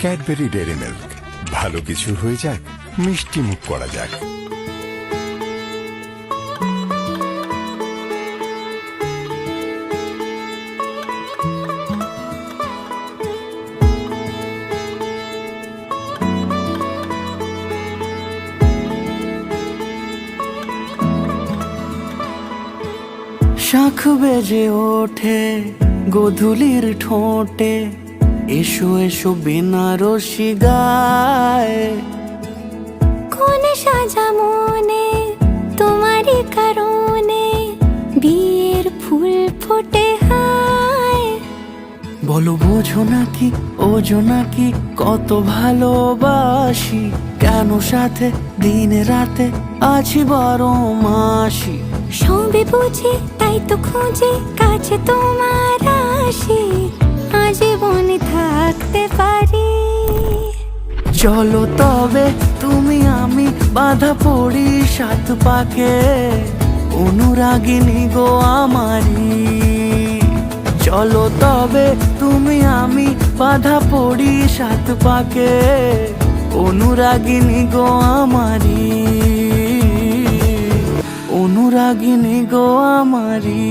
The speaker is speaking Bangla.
ক্যাডবেরি ডেয়ারি মিল্ক, ভালো কিছু হয়ে যাক, মিষ্টি মুখ করা যাক। শাঁখ বেজে ওঠে গোধূলির ঠোঁটে, এসো এসো বেনারসি গায়। কোন সাজা মনে তোমারই কারণে, বিয়ের ফুল ফোটে হায়। বলো বোঝো নাকি ওজো নাকি কত ভালোবাসি, কেন সাথে দিন রাতে আছি 12 মাসি। সবে বুঝি তাই তো খুঁজে কাছে তোমার আসি, আজীবনে থাকতে পারি। চলো তবে তুমি আমি বাঁধা পড়ি 7 পাকে, অনুরাগিনী গো আমারি। চলো তবে তুমি আমি বাঁধা পড়ি 7 পাকে, অনুরাগিনী গো আমারি, অনুরাগিনী গো আমারি।